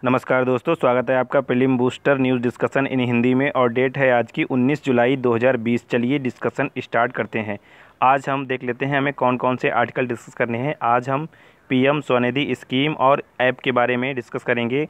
नमस्कार दोस्तों, स्वागत है आपका prelim booster news discussion in Hindi में। और डेट है आज की 19 जुलाई 2020। चलिए डिस्कशन स्टार्ट करते हैं। आज हम देख लेते हैं हमें कौन कौन से आर्टिकल डिस्कस करने हैं। आज हम पीएम स्वनिधि स्कीम और ऐप के बारे में डिस्कस करेंगे।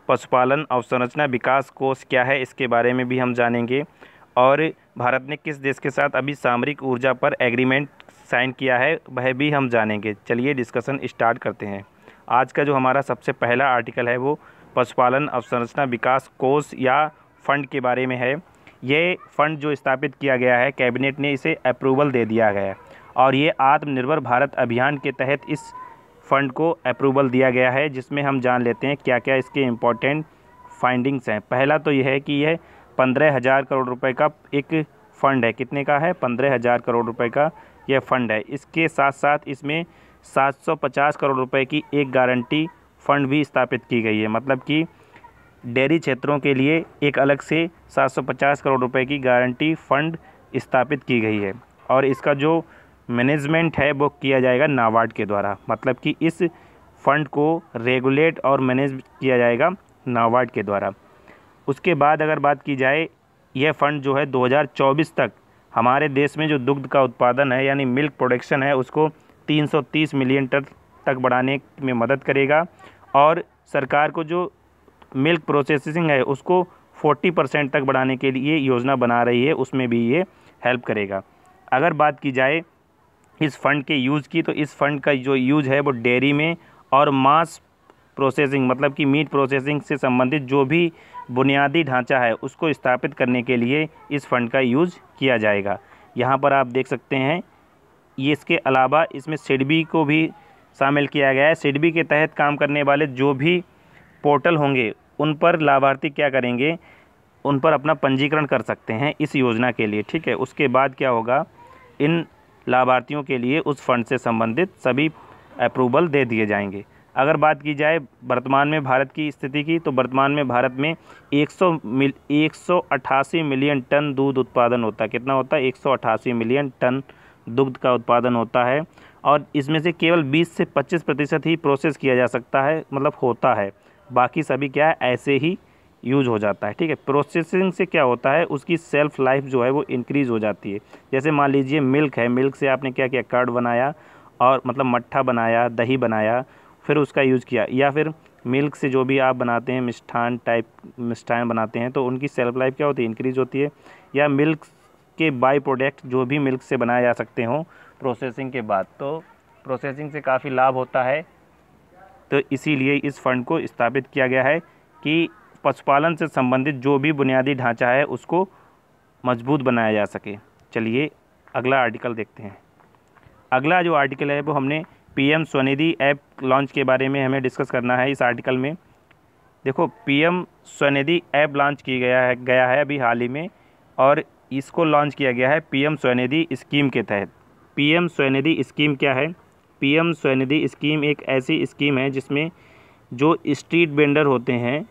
पशुपालन अवसंरचना विकास कोष क्या है, इसके बारे में भी हम जानेंगे। और भारत ने किस देश के साथ अभी सामरिक ऊर्जा पर एग्रीमेंट साइन किया है, वह भी हम जानेंगे। चलिए डिस्कशन स्टार्ट करते हैं। आज का जो हमारा सबसे पहला आर्टिकल है वो पशुपालन अवसंरचना विकास कोष या फंड के बारे में है। ये फंड जो स्थापित किया गया है, कैबिनेट ने इसे अप्रूवल दे दिया गया है और ये आत्मनिर्भर भारत अभियान के तहत इस फंड को अप्रूवल दिया गया है, जिसमें हम जान लेते हैं क्या क्या इसके इम्पोर्टेंट फाइंडिंग्स हैं। पहला तो यह है कि यह 15,000 करोड़ रुपए का एक फ़ंड है। कितने का है? 15,000 करोड़ रुपए का यह फ़ंड है। इसके साथ साथ इसमें 750 करोड़ रुपए की एक गारंटी फ़ंड भी स्थापित की गई है। मतलब कि डेयरी क्षेत्रों के लिए एक अलग से 750 करोड़ रुपए की गारंटी फ़ंड स्थापित की गई है। और इसका जो मैनेजमेंट है वो किया जाएगा नाबार्ड के द्वारा। मतलब कि इस फंड को रेगुलेट और मैनेज किया जाएगा नाबार्ड के द्वारा। उसके बाद अगर बात की जाए, यह फ़ंड जो है 2024 तक हमारे देश में जो दुग्ध का उत्पादन है यानी मिल्क प्रोडक्शन है उसको 330 मिलियन टन तक बढ़ाने में मदद करेगा। और सरकार को जो मिल्क प्रोसेसिंग है उसको 40% तक बढ़ाने के लिए योजना बना रही है, उसमें भी ये हेल्प करेगा। अगर बात की जाए इस फंड के यूज़ की, तो इस फंड का जो यूज़ है वो डेयरी में और मांस प्रोसेसिंग मतलब कि मीट प्रोसेसिंग से संबंधित जो भी बुनियादी ढांचा है उसको स्थापित करने के लिए इस फंड का यूज़ किया जाएगा। यहाँ पर आप देख सकते हैं। ये इसके अलावा इसमें सिडबी को भी शामिल किया गया है। सिडबी के तहत काम करने वाले जो भी पोर्टल होंगे उन पर लाभार्थी क्या करेंगे, उन पर अपना पंजीकरण कर सकते हैं इस योजना के लिए। ठीक है, उसके बाद क्या होगा, इन लाभार्थियों के लिए उस फंड से संबंधित सभी अप्रूवल दे दिए जाएंगे। अगर बात की जाए वर्तमान में भारत की स्थिति की, तो वर्तमान में भारत में 188 मिलियन टन दूध उत्पादन होता है। कितना होता है? 188 मिलियन टन दुग्ध का उत्पादन होता है। और इसमें से केवल 20 से 25% ही प्रोसेस किया जा सकता है, मतलब होता है। बाकी सभी क्या है, ऐसे ही यूज हो जाता है। ठीक है, प्रोसेसिंग से क्या होता है, उसकी सेल्फ लाइफ जो है वो इंक्रीज़ हो जाती है। जैसे मान लीजिए मिल्क है, मिल्क से आपने क्या किया, कर्ड बनाया और मतलब मट्ठा बनाया, दही बनाया, फिर उसका यूज़ किया। या फिर मिल्क से जो भी आप बनाते हैं मिष्ठान बनाते हैं, तो उनकी सेल्फ लाइफ क्या होती है, इंक्रीज़ होती है। या मिल्क के बाई प्रोडक्ट जो भी मिल्क से बनाए जा सकते हों प्रोसेसिंग के बाद, तो प्रोसेसिंग से काफ़ी लाभ होता है। तो इसीलिए इस फंड को स्थापित किया गया है कि पशुपालन से संबंधित जो भी बुनियादी ढांचा है उसको मजबूत बनाया जा सके। चलिए अगला आर्टिकल देखते हैं। अगला जो आर्टिकल है वो हमने पीएम स्वनिधि ऐप लॉन्च के बारे में हमें डिस्कस करना है। इस आर्टिकल में देखो, पीएम स्वनिधि ऐप लॉन्च गया है अभी हाल ही में, और इसको लॉन्च किया गया है पीएम स्वनिधि स्कीम के तहत। पीएम स्वनिधि स्कीम क्या है? पीएम स्वनिधि स्कीम एक ऐसी स्कीम है जिसमें जो स्ट्रीट वेंडर होते हैं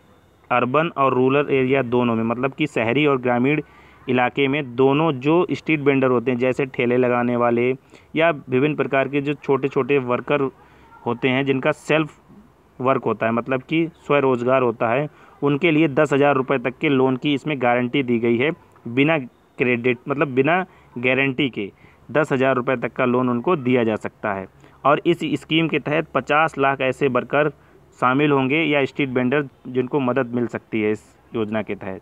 अर्बन और रूरल एरिया दोनों में, मतलब कि शहरी और ग्रामीण इलाके में दोनों, जो स्ट्रीट वेंडर होते हैं जैसे ठेले लगाने वाले या विभिन्न प्रकार के जो छोटे छोटे वर्कर होते हैं जिनका सेल्फ वर्क होता है, मतलब कि स्वरोजगार होता है, उनके लिए 10,000 रुपये तक के लोन की इसमें गारंटी दी गई है। बिना क्रेडिट मतलब बिना गारंटी के 10,000 रुपये तक का लोन उनको दिया जा सकता है। और इस स्कीम के तहत 50 लाख ऐसे वर्कर शामिल होंगे या स्ट्रीट वेंडर जिनको मदद मिल सकती है इस योजना के तहत।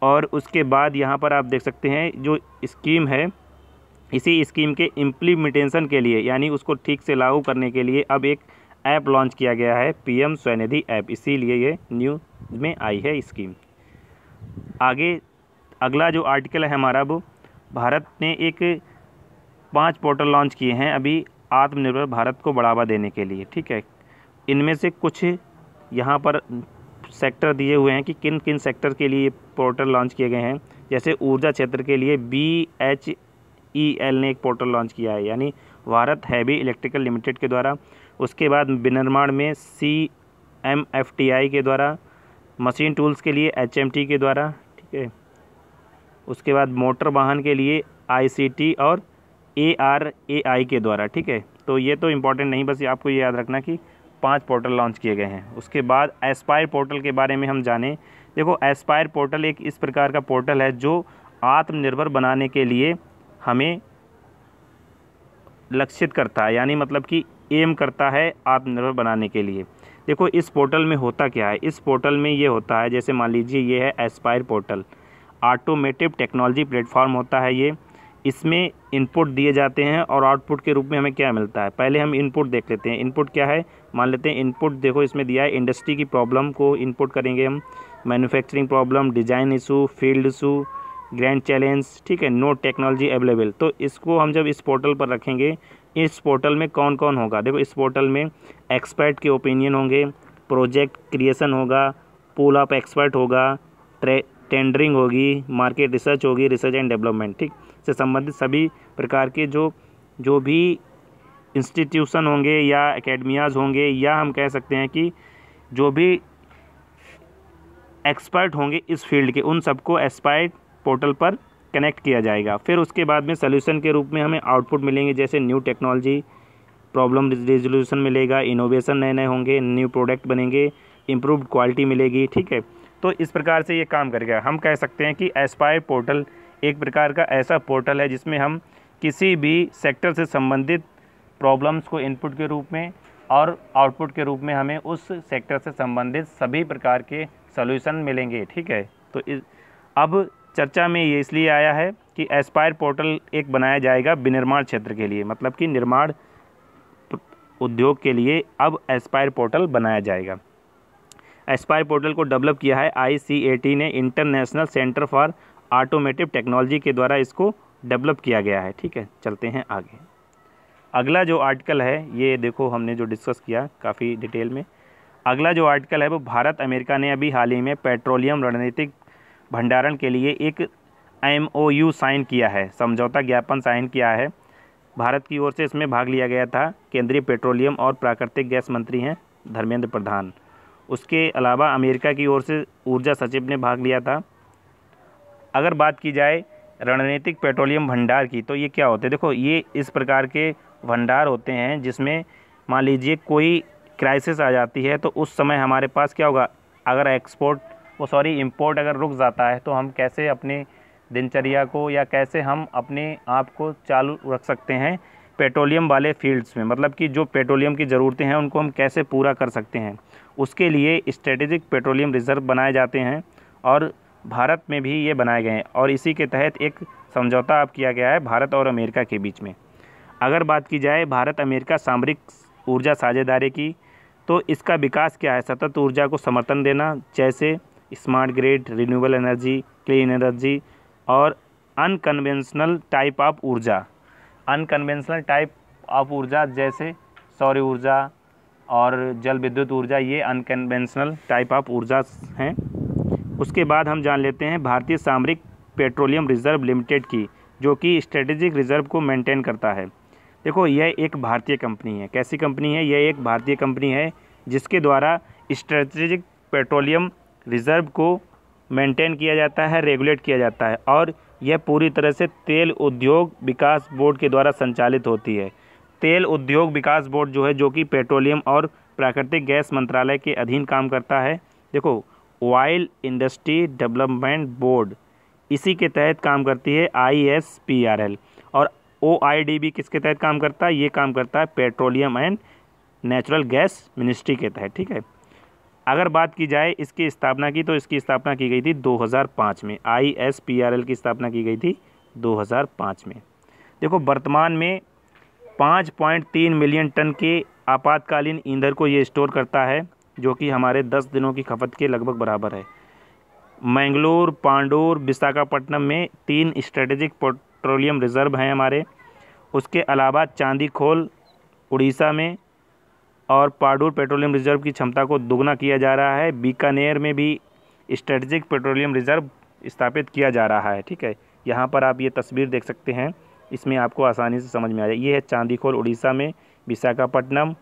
और उसके बाद यहाँ पर आप देख सकते हैं जो स्कीम है, इसी स्कीम के इम्प्लीमेंटेशन के लिए यानी उसको ठीक से लागू करने के लिए अब एक ऐप लॉन्च किया गया है, पीएम स्वनिधि ऐप। इसीलिए ये न्यूज़ में आई है स्कीम। आगे अगला जो आर्टिकल है हमारा, वो भारत ने एक 5 पोर्टल लॉन्च किए हैं अभी आत्मनिर्भर भारत को बढ़ावा देने के लिए। ठीक है, इनमें से कुछ यहाँ पर सेक्टर दिए हुए हैं कि किन किन सेक्टर के लिए पोर्टल लॉन्च किए गए हैं। जैसे ऊर्जा क्षेत्र के लिए BHEL ने एक पोर्टल लॉन्च किया है, यानी भारत हैवी इलेक्ट्रिकल लिमिटेड के द्वारा। उसके बाद विनिर्माण में CMFTI के द्वारा, मशीन टूल्स के लिए HMT के द्वारा। ठीक है, उसके बाद मोटर वाहन के लिए ICT और ARAI के द्वारा। ठीक है, तो ये तो इम्पोर्टेंट नहीं, बस आपको ये याद रखना कि 5 पोर्टल लॉन्च किए गए हैं। उसके बाद एस्पायर पोर्टल के बारे में हम जानें। देखो, एस्पायर पोर्टल एक इस प्रकार का पोर्टल है जो आत्मनिर्भर बनाने के लिए हमें लक्षित करता है, यानी मतलब कि एम करता है आत्मनिर्भर बनाने के लिए। देखो, इस पोर्टल में होता क्या है, इस पोर्टल में ये होता है, जैसे मान लीजिए ये है Aspire portal, automotive technology platform होता है ये। इसमें इनपुट दिए जाते हैं और आउटपुट के रूप में हमें क्या मिलता है। पहले हम इनपुट देख लेते हैं। इनपुट क्या है, मान लेते हैं इनपुट, देखो इसमें दिया है इंडस्ट्री की प्रॉब्लम को इनपुट करेंगे हम, manufacturing problem, design issue, field issue, grand challenge, ठीक है, नो टेक्नोलॉजी अवेलेबल। तो इसको हम जब इस पोर्टल पर रखेंगे, इस पोर्टल में कौन कौन होगा, देखो इस पोर्टल में एक्सपर्ट के ओपिनियन होंगे, प्रोजेक्ट क्रिएशन होगा, पूल ऑफ एक्सपर्ट होगा, टेंडरिंग होगी, मार्केट रिसर्च होगी, रिसर्च एंड डेवलपमेंट, ठीक, से संबंधित सभी प्रकार के जो भी इंस्टीट्यूशन होंगे या एकेडमियाज़ होंगे, या हम कह सकते हैं कि जो भी एक्सपर्ट होंगे इस फील्ड के, उन सबको एस्पायर पोर्टल पर कनेक्ट किया जाएगा। फिर उसके बाद में सॉल्यूशन के रूप में हमें आउटपुट मिलेंगे, जैसे न्यू टेक्नोलॉजी, प्रॉब्लम रिजोल्यूशन मिलेगा, इनोवेशन नए नए होंगे, न्यू प्रोडक्ट बनेंगे, इम्प्रूव्ड क्वालिटी मिलेगी, ठीक है। तो इस प्रकार से ये काम करेगा। हम कह सकते हैं कि एस्पायर पोर्टल एक प्रकार का ऐसा पोर्टल है जिसमें हम किसी भी सेक्टर से संबंधित प्रॉब्लम्स को इनपुट के रूप में और आउटपुट के रूप में हमें उस सेक्टर से संबंधित सभी प्रकार के सॉल्यूशन मिलेंगे, ठीक है। तो अब चर्चा में ये इसलिए आया है कि एस्पायर पोर्टल एक बनाया जाएगा विनिर्माण क्षेत्र के लिए, मतलब कि निर्माण उद्योग के लिए अब एस्पायर पोर्टल बनाया जाएगा। एस्पायर पोर्टल को डेवलप किया है ICAT ने, international centre for automotive technology के द्वारा इसको डेवलप किया गया है, ठीक है। चलते हैं आगे। अगला जो आर्टिकल है, ये देखो हमने जो डिस्कस किया काफ़ी डिटेल में। अगला जो आर्टिकल है वो भारत अमेरिका ने अभी हाल ही में पेट्रोलियम रणनीतिक भंडारण के लिए एक MOU साइन किया है, समझौता ज्ञापन साइन किया है। भारत की ओर से इसमें भाग लिया गया था। केंद्रीय पेट्रोलियम और प्राकृतिक गैस मंत्री हैं धर्मेंद्र प्रधान। उसके अलावा अमेरिका की ओर से ऊर्जा सचिव ने भाग लिया था। अगर बात की जाए रणनीतिक पेट्रोलियम भंडार की, तो ये क्या होते हैं, देखो ये इस प्रकार के भंडार होते हैं जिसमें मान लीजिए कोई क्राइसिस आ जाती है तो उस समय हमारे पास क्या होगा, अगर इंपोर्ट अगर रुक जाता है तो हम कैसे अपने दिनचर्या को या कैसे हम अपने आप को चालू रख सकते हैं पेट्रोलियम वाले फील्ड्स में, मतलब कि जो पेट्रोलियम की ज़रूरतें हैं उनको हम कैसे पूरा कर सकते हैं। उसके लिए स्ट्रेटेजिक पेट्रोलियम रिजर्व बनाए जाते हैं और भारत में भी ये बनाए गए हैं और इसी के तहत एक समझौता अब किया गया है भारत और अमेरिका के बीच में। अगर बात की जाए भारत अमेरिका सामरिक ऊर्जा साझेदारी की, तो इसका विकास क्या है, सतत ऊर्जा को समर्थन देना, जैसे smart grid, renewable energy, clean energy और अनकन्वेंशनल टाइप ऑफ ऊर्जा। अनकन्वेंशनल टाइप ऑफ ऊर्जा जैसे सौर ऊर्जा और जल विद्युत ऊर्जा, ये अनकन्वेंशनल टाइप ऑफ ऊर्जा हैं। उसके बाद हम जान लेते हैं भारतीय सामरिक पेट्रोलियम रिजर्व लिमिटेड की, जो कि स्ट्रेटेजिक रिजर्व को मेंटेन करता है। देखो यह एक भारतीय कंपनी है। कैसी कंपनी है, यह एक भारतीय कंपनी है जिसके द्वारा स्ट्रेटेजिक पेट्रोलियम रिजर्व को मेंटेन किया जाता है, रेगुलेट किया जाता है और यह पूरी तरह से तेल उद्योग विकास बोर्ड के द्वारा संचालित होती है। तेल उद्योग विकास बोर्ड जो है, जो कि पेट्रोलियम और प्राकृतिक गैस मंत्रालय के अधीन काम करता है। देखो ऑयल इंडस्ट्री डेवलपमेंट बोर्ड इसी के तहत काम करती है, ISPRL। और OIDB किसके तहत काम करता है, ये काम करता है petroleum and natural gas ministry के तहत, ठीक है। अगर बात की जाए इसकी स्थापना की, तो इसकी स्थापना की गई थी 2005 में। ISPRL की स्थापना की गई थी 2005 में। देखो वर्तमान में 5.3 मिलियन टन के आपातकालीन ईंधन को ये स्टोर करता है, जो कि हमारे 10 दिनों की खपत के लगभग बराबर है। मैंगलोर, पांडुर, विशाखापट्टनम में 3 स्ट्रेटेजिक पेट्रोलियम रिजर्व हैं हमारे। उसके अलावा चांदीखोल उड़ीसा में और पांडुर पेट्रोलियम रिजर्व की क्षमता को दोगुना किया जा रहा है। बीकानेर में भी स्ट्रेटेजिक पेट्रोलियम रिजर्व स्थापित किया जा रहा है, ठीक है। यहाँ पर आप ये तस्वीर देख सकते हैं, इसमें आपको आसानी से समझ में आ जाए। ये है चांदीखोल उड़ीसा में, विशाखापट्टनम,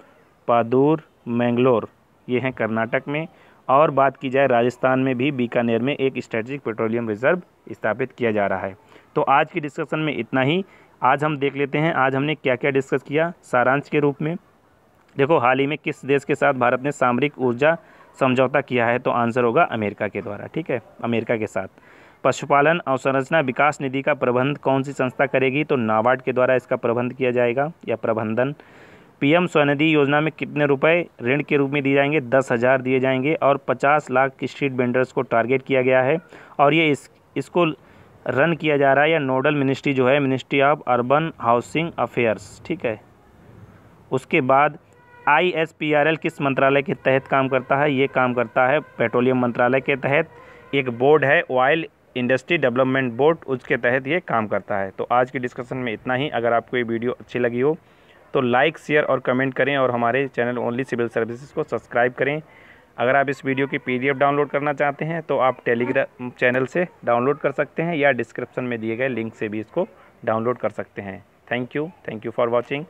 पादूर, मैंगलोर ये हैं कर्नाटक में। और बात की जाए राजस्थान में भी बीकानेर में एक स्ट्रेटेजिक पेट्रोलियम रिजर्व स्थापित किया जा रहा है। तो आज की डिस्कशन में इतना ही। आज हम देख लेते हैं आज हमने क्या क्या डिस्कस किया सारांश के रूप में। देखो हाल ही में किस देश के साथ भारत ने सामरिक ऊर्जा समझौता किया है, तो आंसर होगा अमेरिका के द्वारा। ठीक है, अमेरिका के साथ। पशुपालन अवसंरचना विकास निधि का प्रबंध कौन सी संस्था करेगी, तो नाबार्ड के द्वारा इसका प्रबंध किया जाएगा या प्रबंधन। पीएम स्वनिधि योजना में कितने रुपए ऋण के रूप में दिए जाएंगे, 10,000 दिए जाएंगे और 50 लाख स्ट्रीट वेंडर्स को टारगेट किया गया है। और ये इसको रन किया जा रहा है या नोडल मिनिस्ट्री जो है ministry of urban housing affairs. ठीक है, उसके बाद ISPRL किस मंत्रालय के तहत काम करता है, ये काम करता है पेट्रोलियम मंत्रालय के तहत। एक बोर्ड है ऑयल इंडस्ट्री डेवलपमेंट बोर्ड, उसके तहत ये काम करता है। तो आज की डिस्कशन में इतना ही। अगर आपको ये वीडियो अच्छी लगी हो तो लाइक शेयर और कमेंट करें और हमारे चैनल ओनली सिविल सर्विसेज को सब्सक्राइब करें। अगर आप इस वीडियो की PDF डाउनलोड करना चाहते हैं तो आप टेलीग्राम चैनल से डाउनलोड कर सकते हैं या डिस्क्रिप्शन में दिए गए लिंक से भी इसको डाउनलोड कर सकते हैं। Thank you for watching.